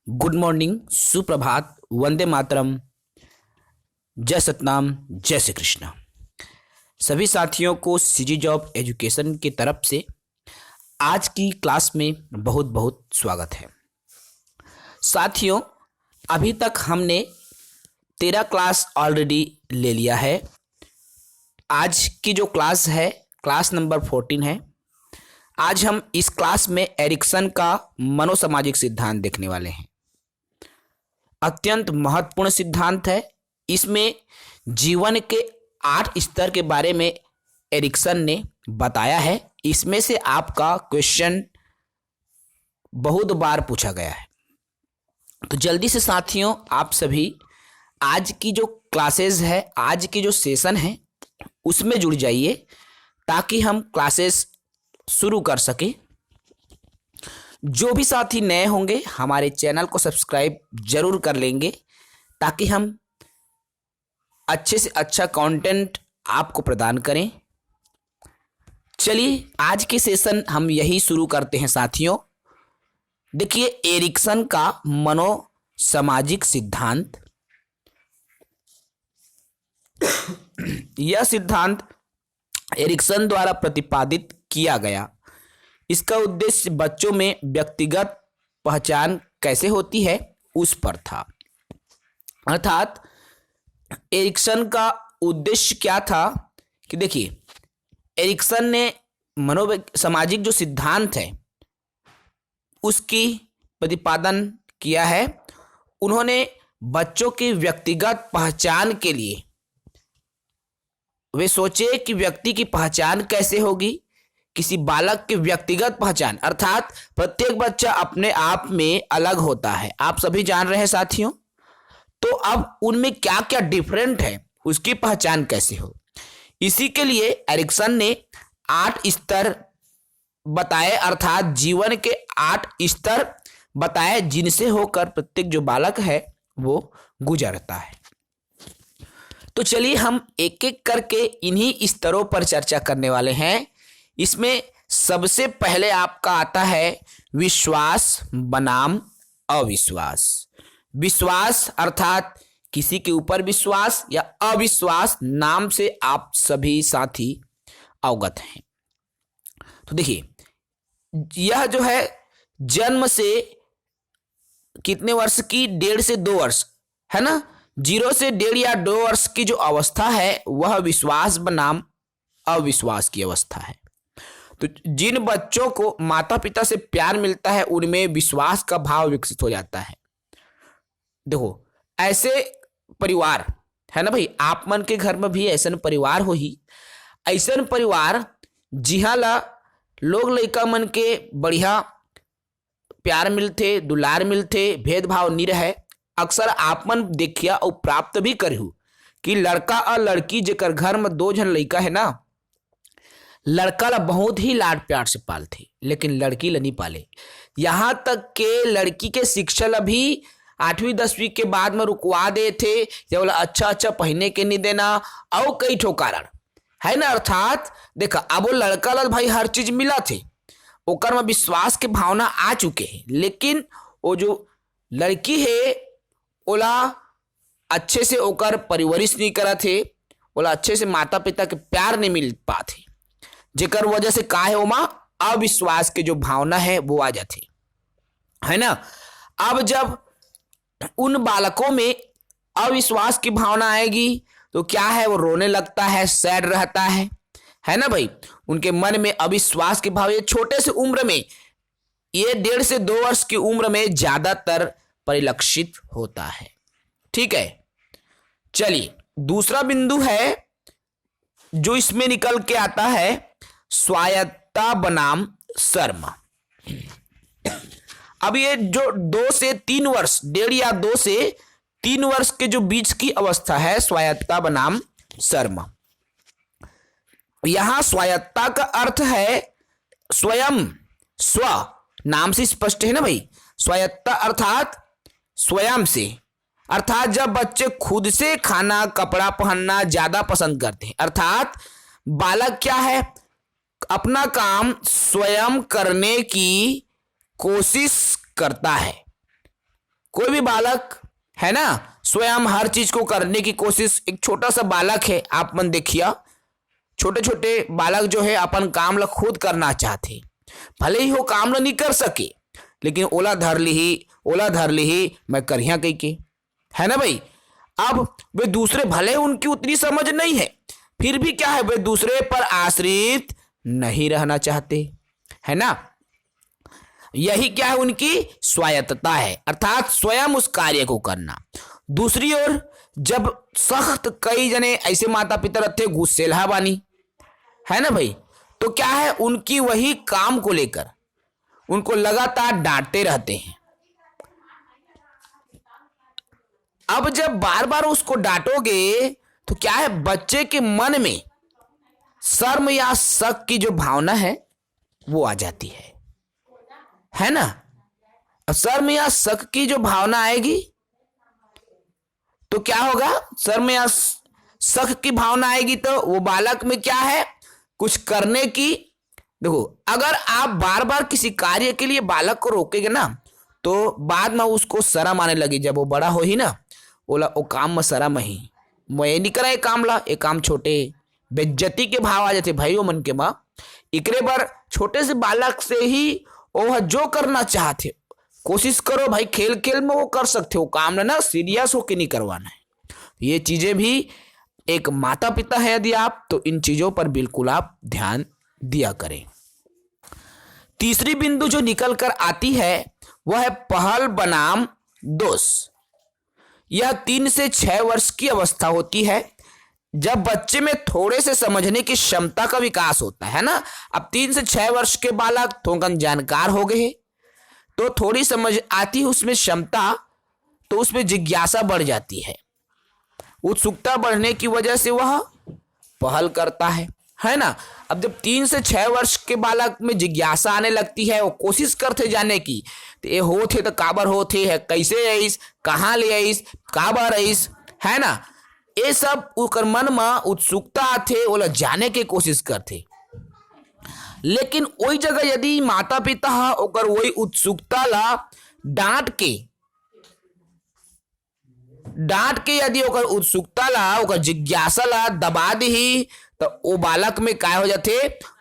Good morning, सुप्रभात, वंदे मातरम, जय सतनाम, जय श्री कृष्ण। सभी साथियों को सीजी जॉब एजुकेशन की तरफ से आज की क्लास में बहुत बहुत स्वागत है। साथियों, अभी तक हमने 13 क्लास ऑलरेडी ले लिया है। आज की जो क्लास है क्लास नंबर 14 है। आज हम इस क्लास में एरिक्सन का मनोसामाजिक सिद्धांत देखने वाले हैं। अत्यंत महत्वपूर्ण सिद्धांत है। इसमें जीवन के 8 स्तर के बारे में एरिक्सन ने बताया है। इसमें से आपका क्वेश्चन बहुत बार पूछा गया है। तो जल्दी से साथियों, आप सभी आज की जो क्लासेस है, आज की जो सेशन है, उसमें जुड़ जाइए ताकि हम क्लासेस शुरू कर सके। जो भी साथी नए होंगे हमारे चैनल को सब्सक्राइब जरूर कर लेंगे ताकि हम अच्छे से अच्छा कंटेंट आपको प्रदान करें। चलिए आज के सेशन हम यही शुरू करते हैं साथियों। देखिए, एरिक्सन का मनोसामाजिक सिद्धांत। यह सिद्धांत एरिक्सन द्वारा प्रतिपादित किया गया। इसका उद्देश्य बच्चों में व्यक्तिगत पहचान कैसे होती है उस पर था। अर्थात एरिक्सन का उद्देश्य क्या था कि देखिए, एरिक्सन ने सामाजिक जो सिद्धांत है उसकी प्रतिपादन किया है। उन्होंने बच्चों की व्यक्तिगत पहचान के लिए वे सोचे कि व्यक्ति की पहचान कैसे होगी। किसी बालक की व्यक्तिगत पहचान अर्थात प्रत्येक बच्चा अपने आप में अलग होता है, आप सभी जान रहे हैं साथियों। तो अब उनमें क्या क्या डिफरेंट है, उसकी पहचान कैसे हो, इसी के लिए एरिक्सन ने 8 स्तर बताए, अर्थात जीवन के 8 स्तर बताए जिनसे होकर प्रत्येक जो बालक है वो गुजरता है। तो चलिए हम एक एक करके इन्हीं स्तरों पर चर्चा करने वाले हैं। इसमें सबसे पहले आपका आता है विश्वास बनाम अविश्वास। विश्वास अर्थात किसी के ऊपर विश्वास या अविश्वास नाम से आप सभी साथी अवगत हैं। तो देखिए, यह जो है जन्म से कितने वर्ष की, 1.5 से 2 वर्ष है ना। 0 से 1.5 या 2 वर्ष की जो अवस्था है वह विश्वास बनाम अविश्वास की अवस्था है। तो जिन बच्चों को माता पिता से प्यार मिलता है उनमें विश्वास का भाव विकसित हो जाता है। देखो, ऐसे परिवार है ना भाई, आप मन के घर में भी ऐसा परिवार हो ही, ऐसा परिवार जिहा ला लोग लइका मन के बढ़िया प्यार मिलते, दुलार मिलते, भेदभाव नहीं रहे। अक्सर आप मन देखिया और प्राप्त भी करहु कि लड़का और लड़की जेकर घर में 2 जन लइका है ना, लड़का ला बहुत ही लाड प्यार से पालते लेकिन लड़की ला नहीं पाले। यहाँ तक के लड़की के शिक्षा ला भी 8वीं 10वीं के बाद में रुकवा दे थे, बोला अच्छा पहने के नहीं देना और कई ठो कारण है ना। अर्थात देखा, अब वो लड़का ला भाई हर चीज मिला थे, ओकर में विश्वास के भावना आ चुके हैं, लेकिन वो जो लड़की है ओला अच्छे से ओकर परवरिश नहीं करा थे, ओला अच्छे से माता पिता के प्यार नहीं मिल पाते, जेकर वजह से का है ओमा अविश्वास के जो भावना है वो आ जाती है ना। अब जब उन बालकों में अविश्वास की भावना आएगी तो क्या है, वो रोने लगता है, सैड रहता है ना भाई। उनके मन में अविश्वास के भाव ये छोटे से उम्र में, ये 1.5 से 2 वर्ष की उम्र में ज्यादातर परिलक्षित होता है। ठीक है, चलिए दूसरा बिंदु है जो इसमें निकल के आता है स्वायत्तता बनाम शर्म। अब ये जो 2 से 3 वर्ष, 1.5 या 2 से 3 वर्ष के जो बीच की अवस्था है, स्वायत्तता बनाम शर्म। यहां स्वायत्तता का अर्थ है स्वयं, स्व नाम से स्पष्ट है ना भाई। स्वायत्तता अर्थात स्वयं से, अर्थात जब बच्चे खुद से खाना कपड़ा पहनना ज्यादा पसंद करते हैं, अर्थात बालक क्या है, अपना काम स्वयं करने की कोशिश करता है। कोई भी बालक है ना स्वयं हर चीज को करने की कोशिश, एक छोटा सा बालक है, आप मन देखिए छोटे छोटे बालक जो है अपन काम ला खुद करना चाहते, भले ही वो काम ला नहीं कर सके लेकिन ओला धर ली ही मैं करिया कही के, है ना भाई। अब वे दूसरे भले उनकी उतनी समझ नहीं है फिर भी क्या है वे दूसरे पर आश्रित नहीं रहना चाहते, है ना। यही क्या है उनकी स्वायत्तता है, अर्थात स्वयं उस कार्य को करना। दूसरी ओर जब सख्त कई जने ऐसे माता पिता रहते गुस्सेलहा बानी, है ना भाई, तो क्या है उनकी वही काम को लेकर उनको लगातार डांटते रहते हैं। अब जब बार बार उसको डांटोगे तो क्या है बच्चे के मन में शर्म या शक की जो भावना है वो आ जाती है ना। अब शर्म या शक की जो भावना आएगी तो क्या होगा, शर्म या शक की भावना आएगी तो वो बालक में क्या है कुछ करने की, देखो अगर आप बार बार किसी कार्य के लिए बालक को रोकेंगे ना तो बाद में उसको शर्म आने लगी, जब वो बड़ा हो ही ना वो काम में शर्म ही मैं नहीं करा काम ला, ये काम छोटे, बेज्जती के भाव आ जाते भाई वो मन के माँ। इकरे बार छोटे से बालक से ही वो जो करना चाहते कोशिश करो भाई, खेल खेल में वो कर सकते हो काम ना सीरियस होके नहीं करवाना है। ये चीजें भी एक माता पिता है यदि आप तो इन चीजों पर बिल्कुल आप ध्यान दिया करें। तीसरी बिंदु जो निकल कर आती है वह है पहल बनाम दोष। यह 3 से 6 वर्ष की अवस्था होती है जब बच्चे में थोड़े से समझने की क्षमता का विकास होता है ना। अब 3 से 6 वर्ष के बालक थोड़ा जानकार हो गए तो थोड़ी समझ आती है उसमें क्षमता, तो उसमें जिज्ञासा बढ़ जाती है, उत्सुकता बढ़ने की वजह से वह पहल करता है ना। अब जब 3 से 6 वर्ष के बालक में जिज्ञासा आने लगती है वो कोशिश करते जाने की, तो ये होते तो काबर होते है, कैसे आईस, कहाँ ले आईस, काबर आईस, है ना। ये सब उकर मन में उत्सुकता आते वो जाने के कोशिश करते। लेकिन वही जगह यदि माता पिता ओकर वही उत्सुकता ला डांट के यदि ओकर उत्सुकता ला ओकर जिज्ञासा ला दबा दी तो वो बालक में क्या हो जाते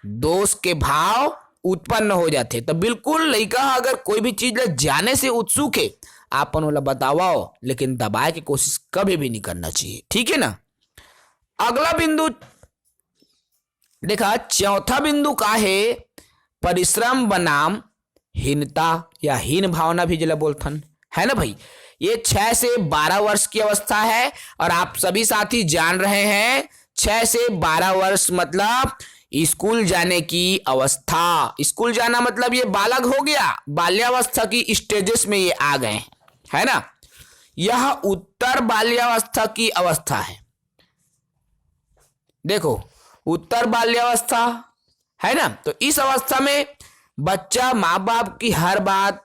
दोष के भाव उत्पन्न हो जाते। तो बिल्कुल लड़का अगर कोई भी चीज जाने से उत्सुक है आपन वाला बताओ, लेकिन दबाए की कोशिश कभी भी नहीं करना चाहिए, ठीक है ना। अगला बिंदु देखा, चौथा बिंदु का है परिश्रम बनाम हीनता या हीन भावना भी जिला बोलथन, है ना भाई। ये 6 से 12 वर्ष की अवस्था है और आप सभी साथी जान रहे हैं 6 से 12 वर्ष मतलब स्कूल जाने की अवस्था। स्कूल जाना मतलब ये बालक हो गया, बाल्यावस्था की स्टेजेस में ये आ गए, है ना। यह उत्तर बाल्यावस्था की अवस्था है। देखो उत्तर बाल्यावस्था है ना, तो इस अवस्था में बच्चा माँ बाप की हर बात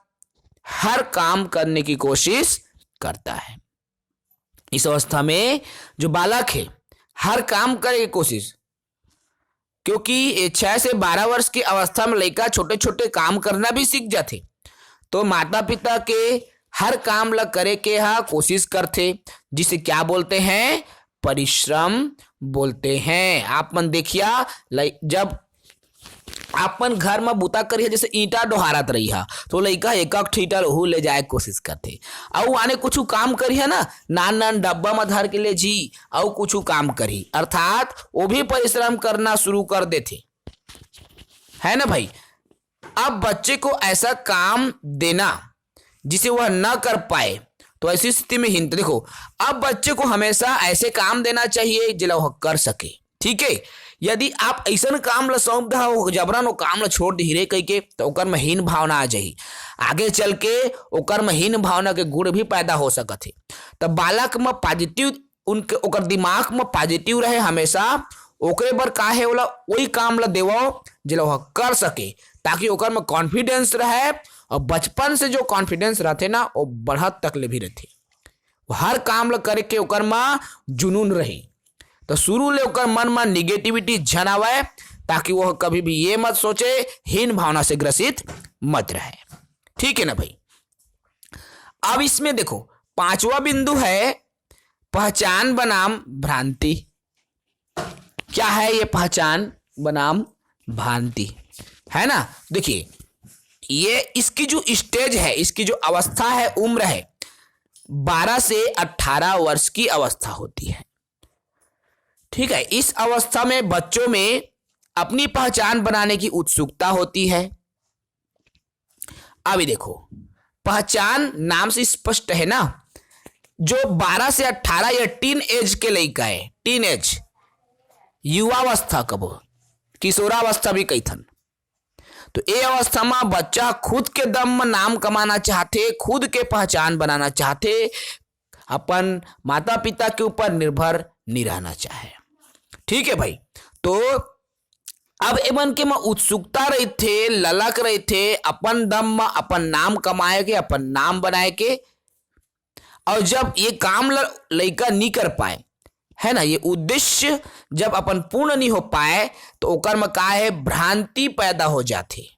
हर काम करने की कोशिश करता है। इस अवस्था में जो बालक है हर काम करे की कोशिश, क्योंकि 6 से 12 वर्ष की अवस्था में लड़का छोटे छोटे काम करना भी सीख जाते, तो माता पिता के हर काम ला करे के कोशिश करते, जिसे क्या बोलते हैं परिश्रम बोलते हैं। आप मन देखिया जब आपन घर में बुता करिए जैसे ईंटा डोहारत रही है तो लड़का एक ठीटर हु ले जाए कोशिश करते, और आने कुछ काम करिए ना नान नान डब्बा में धर के ले जी और कुछ काम करी, अर्थात वो भी परिश्रम करना शुरू कर देते, है ना भाई। अब बच्चे को ऐसा काम देना जिसे वह न कर पाए तो ऐसी स्थिति में हिंत, देखो अब बच्चे को हमेशा ऐसे काम देना चाहिए जिला वह कर सके, ठीक है। यदि आप ऐसा काम ला सौंप दो जबरन वो काम ला छोड़ दी रे कह के तो ओकर में हीन भावना आ जाही, आगे चल के ओकर में हीन भावना के गुण भी पैदा हो सकत है। तब बालक में पॉजिटिव उनके ओकर दिमाग में पॉजिटिव रहे हमेशा, ओकरे बर का है बोला वही काम ला देवो जिला वह कर सके, ताकि ओकर में कॉन्फिडेंस रहे, और बचपन से जो कॉन्फिडेंस रहते ना वो बढ़त तक ले भी रहते, हर काम ला करे के ओकर में जुनून रहे। तो शुरू ले ओकर मन में निगेटिविटी झन आवे, ताकि वह कभी भी ये मत सोचे, हीन भावना से ग्रसित मत रहे, ठीक है ना भाई। अब इसमें देखो पांचवा बिंदु है पहचान बनाम भ्रांति। क्या है ये पहचान बनाम भ्रांति, है ना। देखिए ये इसकी जो स्टेज है, इसकी जो अवस्था है, उम्र है 12 से 18 वर्ष की अवस्था होती है। ठीक है, इस अवस्था में बच्चों में अपनी पहचान बनाने की उत्सुकता होती है। अभी देखो पहचान नाम से स्पष्ट है ना, जो 12 से 18 या टीन एज के लड़का है, टीन एज युवावस्था, कब किशोरावस्था भी कही थन, तो ये अवस्था में बच्चा खुद के दम में नाम कमाना चाहते, खुद के पहचान बनाना चाहते, अपन माता पिता के ऊपर निर्भर नहीं रहना चाहे। ठीक है भाई, तो अब एमन के में उत्सुकता रही थे, ललक रही थे अपन दम में अपन नाम कमाए के, अपन नाम बनाए के। और जब ये काम लड़का नहीं कर पाए, है ना, ये उद्देश्य जब अपन पूर्ण नहीं हो पाए तो ओकर में का है, भ्रांति पैदा हो जाती।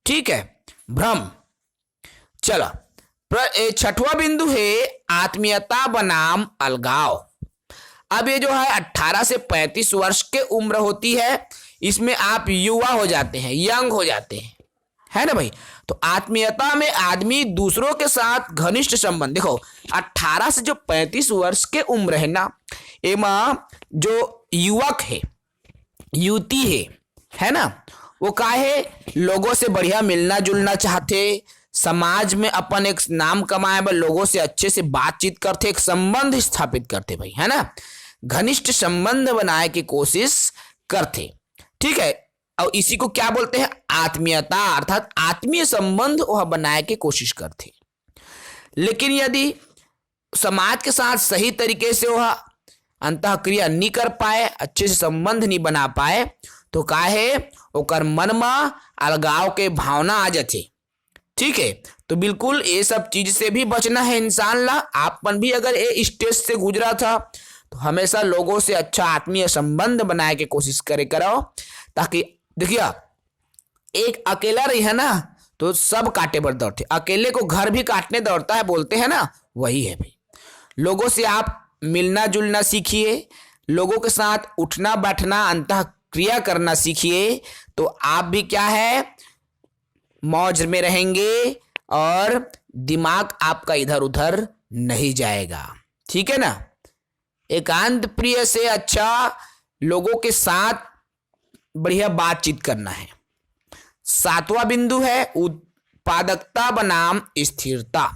ठीक है, भ्रम। चलो छठवां बिंदु है आत्मीयता बनाम अलगाव। अब ये जो है 18 से 35 वर्ष के उम्र होती है, इसमें आप युवा हो जाते हैं, यंग हो जाते हैं, है ना भाई। तो आत्मीयता में आदमी दूसरों के साथ घनिष्ठ संबंध, देखो 18 से जो 35 वर्ष के उम्र है ना, एमा जो युवक है, युवती है ना, वो का है, लोगों से बढ़िया मिलना जुलना चाहते, समाज में अपन एक नाम कमाए, लोगों से अच्छे से बातचीत करते, एक संबंध स्थापित करते भाई, है ना, घनिष्ठ संबंध बनाए की कोशिश करते। ठीक है, और इसी को क्या बोलते हैं, आत्मीयता, अर्थात आत्मीय संबंध वह बनाए की कोशिश करते। लेकिन यदि समाज के साथ सही तरीके से वह अंतःक्रिया नहीं कर पाए, अच्छे से संबंध नहीं बना पाए, तो का है, ओकर मन में अलगाव के भावना आ जाती। ठीक है, तो बिल्कुल ये सब चीज से भी बचना है इंसान ला। आपन भी अगर ये स्टेज से गुजरा था तो हमेशा लोगों से अच्छा आत्मीय संबंध बनाए के कोशिश करो, ताकि देखिए एक अकेला रही है ना तो सब काटे पर दौड़ते, अकेले को घर भी काटने दौड़ता है, बोलते हैं ना, वही है भाई। लोगों से आप मिलना जुलना सीखिए, लोगों के साथ उठना बैठना अंतःक्रिया करना सीखिए, तो आप भी क्या है, मौज में रहेंगे और दिमाग आपका इधर उधर नहीं जाएगा। ठीक है ना, एकांत प्रिय से अच्छा लोगों के साथ बढ़िया बातचीत करना है। सातवां बिंदु है उत्पादकता बनाम स्थिरता।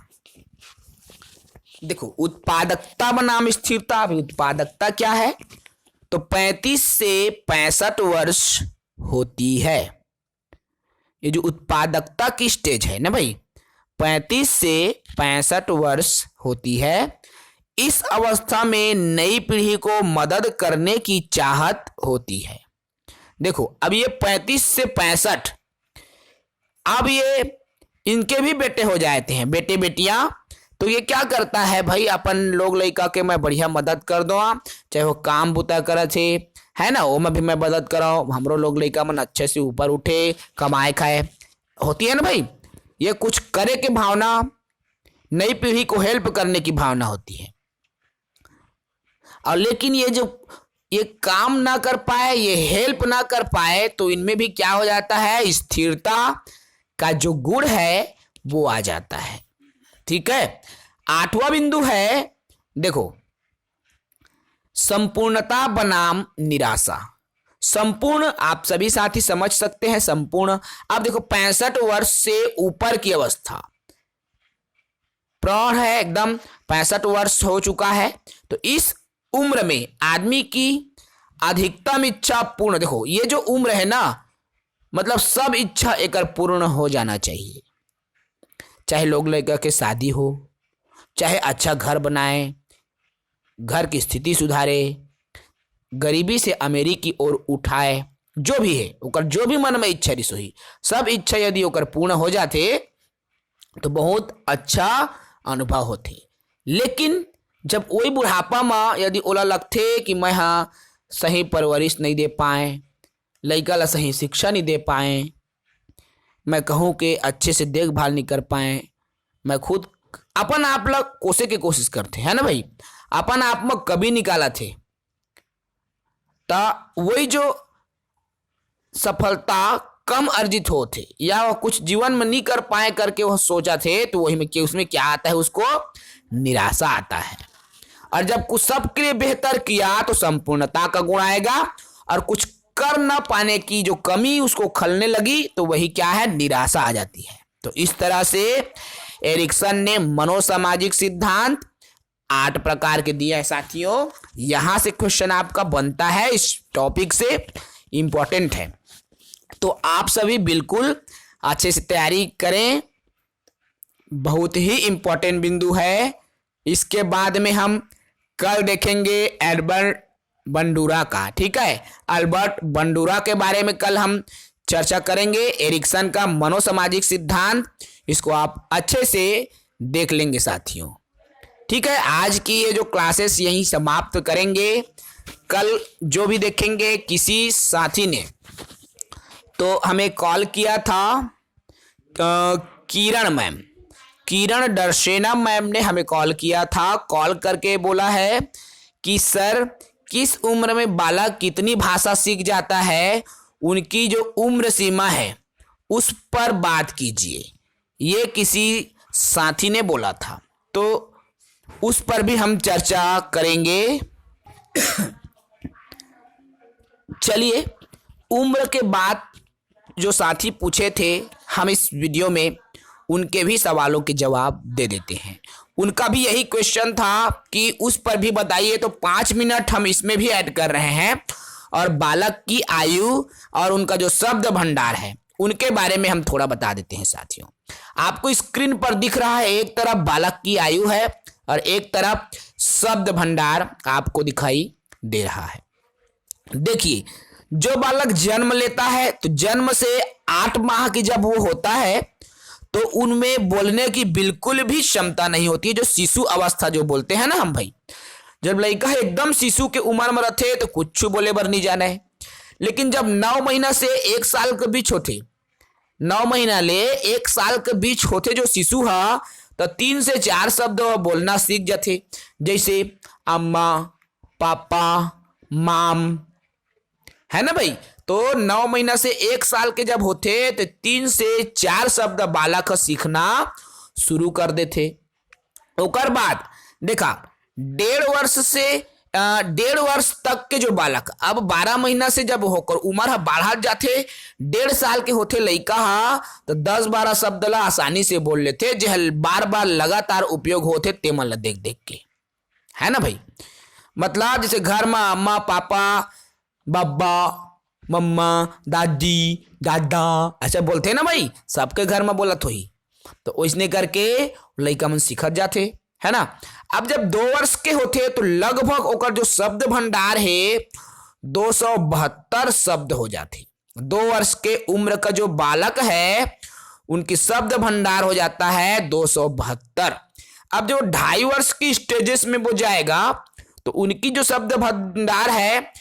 देखो उत्पादकता बनाम स्थिरता। अभी उत्पादकता क्या है, तो 35 से 65 वर्ष होती है। ये जो उत्पादकता की स्टेज है ना भाई, 35 से 65 वर्ष होती है। इस अवस्था में नई पीढ़ी को मदद करने की चाहत होती है। देखो अब ये 35 से 65, अब ये इनके भी बेटे हो जाते हैं, बेटे बेटियां। तो ये क्या करता है भाई, अपन लोग लड़का के मैं बढ़िया मदद कर दो, चाहे वो काम बुता करे थे, है ना, वो में भी मैं मदद कराओ, हमरो लोग लड़का मन अच्छे से ऊपर उठे, कमाए खाए, होती है ना भाई। ये कुछ करे के भावना, नई पीढ़ी को हेल्प करने की भावना होती है। और लेकिन ये जो ये काम ना कर पाए, ये हेल्प ना कर पाए, तो इनमें भी क्या हो जाता है, स्थिरता का जो गुण है वो आ जाता है। ठीक है, आठवां बिंदु है, देखो संपूर्णता बनाम निराशा। संपूर्ण आप सभी साथी समझ सकते हैं, संपूर्ण। अब देखो 65 वर्ष से ऊपर की अवस्था, प्रौढ़ है एकदम, 65 वर्ष हो चुका है, तो इस उम्र में आदमी की अधिकतम इच्छा पूर्ण, देखो ये जो उम्र है ना, मतलब सब इच्छा एक पूर्ण हो जाना चाहिए। चाहे लोग लड़का के शादी हो, चाहे अच्छा घर बनाए, घर की स्थिति सुधारे, गरीबी से अमीरी की ओर उठाए, जो भी है ओकर जो भी मन में इच्छा रिस हुई, सब इच्छा यदि ओकर पूर्ण हो जाते तो बहुत अच्छा अनुभव होते। लेकिन जब वही बुढ़ापा में यदि ओला लगते कि मैं हाँ सही परवरिश नहीं दे पाए, लड़का ला सही शिक्षा नहीं दे पाए, मैं कहूँ कि अच्छे से देखभाल नहीं कर पाए, मैं खुद अपन आप लोग कोसे की कोशिश करते है ना भाई, अपन आप में कभी निकाला थे ता वही जो सफलता कम अर्जित हो थे या वह कुछ जीवन में नहीं कर पाए करके वह सोचा थे, तो वही में उसमें क्या आता है, उसको निराशा आता है। और जब कुछ सबके लिए बेहतर किया तो संपूर्णता का गुण आएगा, और कुछ कर न पाने की जो कमी उसको खलने लगी तो वही क्या है, निराशा आ जाती है। तो इस तरह से एरिक्सन ने मनोसामाजिक सिद्धांत 8 प्रकार के दिए हैं साथियों। यहां से क्वेश्चन आपका बनता है, इस टॉपिक से इंपॉर्टेंट है, तो आप सभी बिल्कुल अच्छे से तैयारी करें, बहुत ही इंपॉर्टेंट बिंदु है। इसके बाद में हम कल देखेंगे एल्बर्ट बंडूरा का, ठीक है, अल्बर्ट बंडूरा के बारे में कल हम चर्चा करेंगे। एरिक्सन का मनोसामाजिक सिद्धांत, इसको आप अच्छे से देख लेंगे साथियों, ठीक है। आज की ये जो क्लासेस यहीं समाप्त करेंगे। कल जो भी देखेंगे, किसी साथी ने तो हमें कॉल किया था, किरण मैम, किरण दर्शेना मैम ने हमें कॉल किया था, कॉल करके बोला है कि सर किस उम्र में बालक कितनी भाषा सीख जाता है, उनकी जो उम्र सीमा है उस पर बात कीजिए, ये किसी साथी ने बोला था, तो उस पर भी हम चर्चा करेंगे। चलिए, उम्र के बाद जो साथी पूछे थे हम इस वीडियो में उनके भी सवालों के जवाब दे देते हैं। उनका भी यही क्वेश्चन था कि उस पर भी बताइए, तो 5 मिनट हम इसमें भी ऐड कर रहे हैं, और बालक की आयु और उनका जो शब्द भंडार है उनके बारे में हम थोड़ा बता देते हैं साथियों। आपको स्क्रीन पर दिख रहा है, एक तरफ बालक की आयु है और एक तरफ शब्द भंडार आपको दिखाई दे रहा है। देखिए, जो बालक जन्म लेता है तो जन्म से 8 माह की जब वो होता है तो उनमें बोलने की बिल्कुल भी क्षमता नहीं होती है, जो शिशु अवस्था जो बोलते हैं ना हम भाई। जब लड़का है एकदम शिशु के उम्र में रहते तो कुछ बोले बर नहीं जाना है, लेकिन जब 9 महीना से 1 साल के बीच होते, 9 महीना ले 1 साल के बीच होते जो शिशु है, तो 3 से 4 शब्द बोलना सीख जाते, जैसे अम्मा, पापा, माम, है ना भाई। तो 9 महीना से 1 साल के जब होते तो 3 से 4 शब्द बालक सीखना शुरू कर देते। ओकर बाद देखा 1.5 वर्ष से 1.5 वर्ष तक के जो बालक, अब 12 महीना से जब होकर उम्र बढ़ा जाते, 1.5 साल के होते लड़का हा, तो 10-12 शब्द ला आसानी से बोल लेते, जो बार बार लगातार उपयोग होते ते मन ला देख देख के, है ना भाई। मतलब जैसे घर में अम्मा, पापा, बाबा, मम्मा, दादी, दादा ऐसे बोलते हैं ना भाई, सबके घर में बोलत होई, तो वैसने करके लड़का मन सीखत जाते, है ना। अब जब 2 वर्ष के होते तो लगभग ओकर जो शब्द भंडार है 272 शब्द हो जाते। 2 वर्ष के उम्र का जो बालक है उनकी शब्द भंडार हो जाता है 272। अब जो 2.5 वर्ष की स्टेजेस में वो जाएगा तो उनकी जो शब्द भंडार है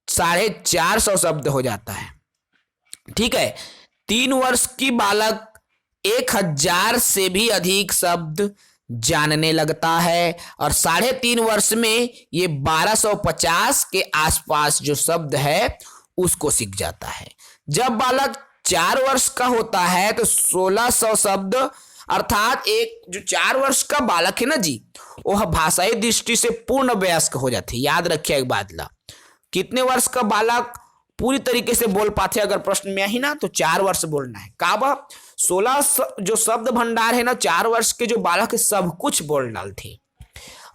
450 शब्द हो जाता है, ठीक है। 3 वर्ष की बालक 1000 से भी अधिक शब्द जानने लगता है, और 3.5 वर्ष में ये 1250 के आसपास जो शब्द है उसको सीख जाता है। जब बालक 4 वर्ष का होता है तो 1600 शब्द, अर्थात एक जो 4 वर्ष का बालक है ना जी, वह भाषाई दृष्टि से पूर्ण वयस्क हो जाते। याद रखिए एक बात ला, कितने वर्ष का बालक पूरी तरीके से बोल पाते, अगर प्रश्न में ही ना तो 4 वर्ष बोलना है। काबा 16 जो शब्द भंडार है ना, 4 वर्ष के जो बालक है सब कुछ बोल डालते,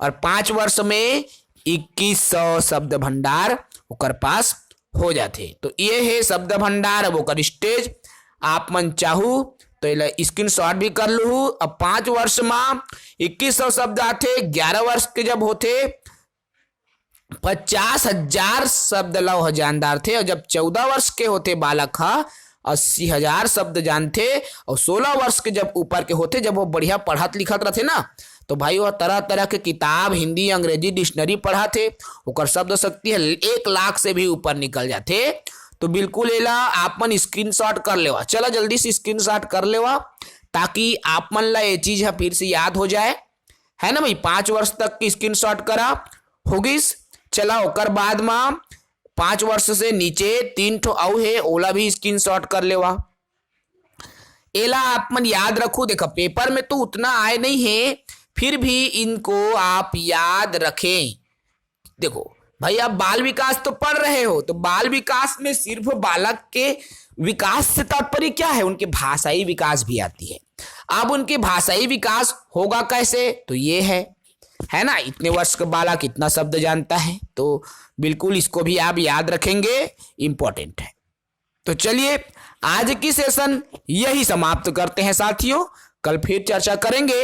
और 5 वर्ष में 2100 शब्द भंडार ओकर पास हो जाते। तो ये है शब्द भंडार। अब ओकर स्टेज आप मन चाहू तो स्क्रीन शॉट भी कर लू। अब 5 वर्ष में 2100 शब्द आते, 11 वर्ष के जब होते 50,000 शब्द लव जानदार थे, और जब 14 वर्ष के होते बालक हा 80,000 शब्द जानते, और 16 वर्ष के जब ऊपर के होते, जब वो बढ़िया पढ़त लिखत रहते ना, तो भाई वह तरह तरह के किताब, हिंदी अंग्रेजी डिक्शनरी पढ़ाते, ओकर शब्द शक्ति है 1 लाख से भी ऊपर निकल जाते। तो बिल्कुल एला आप मन स्क्रीनशॉट कर लेवा। चला जल्दी से स्क्रीनशॉट कर लेवा ताकि आप मन ला ये चीज फिर से याद हो जाए, है ना भाई। 5 वर्ष तक की स्क्रीनशॉट करा होगिस। चला ओकर बाद में 5 वर्ष से नीचे 3 ठो अउ है, ओला भी स्क्रीनशॉट कर लेवा। एला आप मन याद रखो। देखो पेपर में तो उतना आए नहीं है, फिर भी इनको आप याद रखें। देखो भाई आप बाल विकास तो पढ़ रहे हो, तो बाल विकास में सिर्फ बालक के विकास से तात्पर्य क्या है, उनके भाषाई विकास भी आती है। अब उनके भाषाई विकास होगा कैसे, तो ये है ना, इतने वर्ष का बालक इतना शब्द जानता है, तो बिल्कुल इसको भी आप याद रखेंगे, इंपॉर्टेंट है। तो चलिए आज की सेशन यही समाप्त करते हैं साथियों। कल फिर चर्चा करेंगे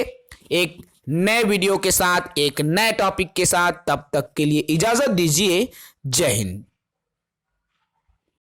एक नए वीडियो के साथ, एक नए टॉपिक के साथ। तब तक के लिए इजाजत दीजिए। जय हिंद।